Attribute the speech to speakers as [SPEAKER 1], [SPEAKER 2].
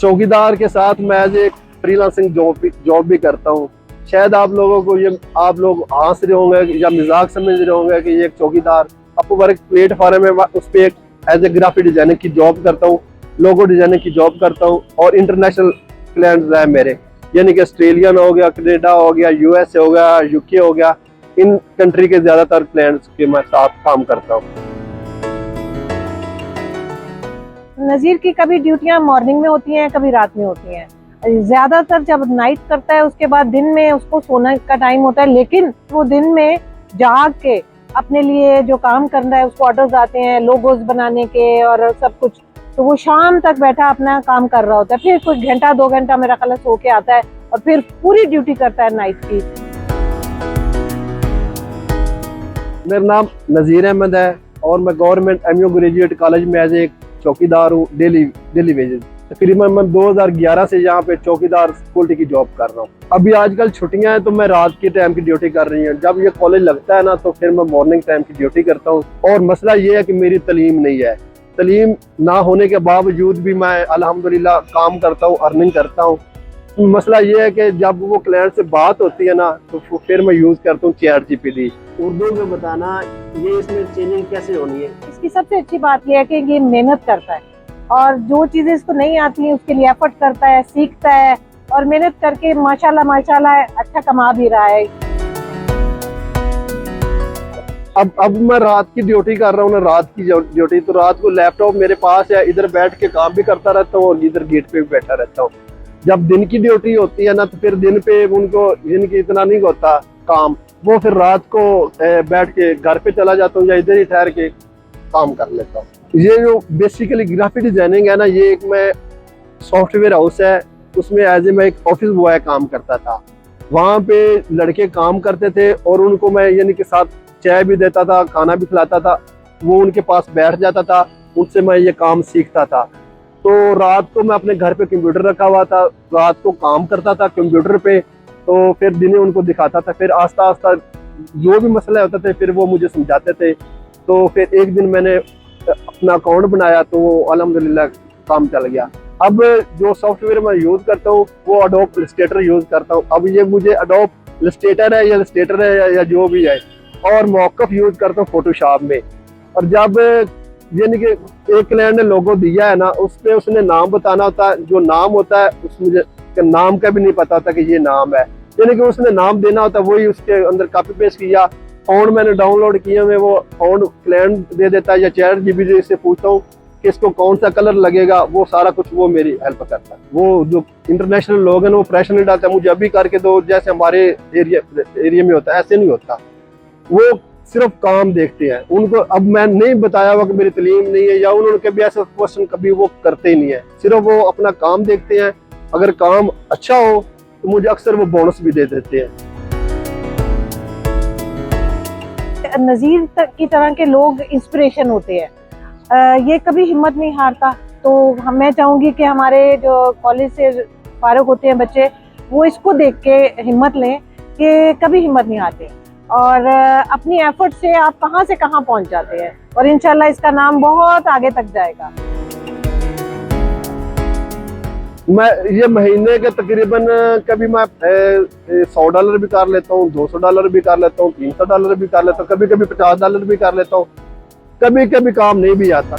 [SPEAKER 1] चौकीदार के साथ मैं एज एक फ्रीलांसिंग जॉब भी करता हूँ। शायद आप लोगों को ये आप लोग हंस रहे होंगे या मजाक समझ रहे होंगे कि ये एक चौकीदार अपवर्क प्लेटफॉर्म है, उस पर एक एज ए ग्राफिक डिजाइनर की जॉब करता हूँ, लोगो डिजाइनर की जॉब करता हूँ और इंटरनेशनल क्लाइंट्स हैं मेरे, यानी कि ऑस्ट्रेलियन हो गया, कनाडा हो गया, यूएस हो गया, यूके हो गया, इन कंट्री के ज्यादातर क्लाइंट्स के मैं साथ काम करता हूँ।
[SPEAKER 2] नज़ीर की कभी ड्यूटियां मॉर्निंग में होती हैं, कभी रात में होती हैं। ज्यादातर जब नाइट करता है उसके बाद दिन में उसको सोने का टाइम होता है, लेकिन वो दिन में जाग के अपने लिए जो काम करना है, उसको ऑर्डर्स आते हैं लोगोस बनाने के और सब कुछ, तो वो शाम तक बैठा अपना काम कर रहा होता है। फिर कुछ घंटा 2 घंटा मेरा ख्याल सो के आता है और फिर पूरी ड्यूटी करता है नाइट की।
[SPEAKER 1] मेरा नाम नज़ीर अहमद है और मैं गवर्नमेंट एमयू ग्रेजुएट कॉलेज में एज एक चौकीदार हूँ, डेली वेजेस। तकरीबन मैं 2011 से यहाँ पे चौकीदार सिक्योरिटी की जॉब कर रहा हूँ। अभी आजकल छुट्टियां हैं तो मैं रात के टाइम की ड्यूटी कर रही हूँ। जब ये कॉलेज लगता है ना तो फिर मैं मॉर्निंग टाइम की ड्यूटी करता हूँ। और मसला ये है कि मेरी तलीम नहीं है, तलीम ना होने के बावजूद भी मैं अल्हम्दुलिल्लाह काम करता हूँ, अर्निंग करता हूँ। मसला ये है कि जब वो क्लाइंट से बात होती है ना तो फिर मैं यूज करता हूँ ChatGPT। उर्दू में बताना ये इसमें चेंजिंग कैसे होनी है।
[SPEAKER 2] इसकी सबसे अच्छी बात यह है कि ये मेहनत करता है और जो चीजें इसको नहीं आती हैं उसके लिए एफर्ट करता है, सीखता है और मेहनत करके माशाल्लाह अच्छा कमा भी रहा है।
[SPEAKER 1] अब मैं रात की ड्यूटी कर रहा हूँ ना, रात की ड्यूटी, तो रात को लैपटॉप मेरे पास है, इधर बैठ के काम भी करता रहता हूँ और इधर गेट पे भी बैठा रहता हूँ। जब दिन की ड्यूटी होती है ना तो फिर दिन पे उनको जिनकी इतना नहीं होता काम, वो फिर रात को बैठ के घर पे चला जाता हूँ या इधर ही ठहर के काम कर लेता हूँ। ये जो बेसिकली ग्राफिक डिजाइनिंग है ना, ये एक मैं सॉफ्टवेयर हाउस है, उसमें एज ए मैं एक ऑफिस बॉय काम करता था। वहाँ पे लड़के काम करते थे और उनको मैं यानी के साथ चाय भी देता था, खाना भी खिलाता था, वो उनके पास बैठ जाता था, उनसे मैं ये काम सीखता था। तो रात को मैं अपने घर पे कंप्यूटर रखा हुआ था, रात को काम करता था कंप्यूटर पे, तो फिर दिन उनको दिखाता था, फिर आस्ता आस्ता जो भी मसले होते थे फिर वो मुझे समझाते थे। तो फिर एक दिन मैंने अपना अकाउंट बनाया तो अल्हम्दुलिल्लाह काम चल गया। अब जो सॉफ्टवेयर मैं यूज करता हूँ वो एडोब इलस्ट्रेटर यूज करता हूँ। अब ये मुझे एडोब इलस्ट्रेटर है या इलस्ट्रेटर है या जो भी है, और मौकफ यूज करता हूँ फोटोशॉप में। और जब यानी कि एक क्लाइंट ने लोगो दिया है ना, उस पे उसने नाम बताना होता है, जो नाम होता है उस मुझे नाम का भी नहीं पता होता कि ये नाम है, यानी कि उसने नाम देना होता है, वही उसके अंदर कॉपी पेस्ट किया, फॉन्ट मैंने डाउनलोड किया, मैं वो फॉन्ट क्लाइंट दे देता है या ChatGPT से पूछता हूँ कि इसको कौन सा कलर लगेगा, वो सारा कुछ वो मेरी हेल्प करता है। वो जो इंटरनेशनल लोग हैं वो प्रेशर नहीं डालता मुझे अभी करके दो, जैसे हमारे एरिया में होता है ऐसे नहीं होता। वो सिर्फ काम देखते हैं, उनको अब मैं नहीं बताया हुआ कि मेरी तलीम नहीं है या उन्होंने कभी ऐसा क्वेश्चन कभी वो करते ही नहीं है, सिर्फ वो अपना काम देखते हैं। अगर काम अच्छा हो तो मुझे अक्सर वो बोनस भी दे देते हैं।
[SPEAKER 2] नज़ीर की तरह के लोग इंस्पिरेशन होते हैं, ये कभी हिम्मत नहीं हारता। तो मैं चाहूंगी कि हमारे जो कॉलेज से फारुक होते हैं बच्चे, वो इसको देख के हिम्मत लें कि कभी हिम्मत नहीं हारते और अपनी एफर्ट से आप कहां से कहां पहुंच जाते हैं और इंशाल्लाह इसका नाम बहुत आगे तक जाएगा।
[SPEAKER 1] मैं ये महीने के तकरीबन कभी मैं $100 भी कर लेता हूँ, $200 भी कर लेता हूँ, $300 भी कर लेता हूँ, कभी कभी $50 भी कर लेता हूँ, कभी कभी काम नहीं भी आता।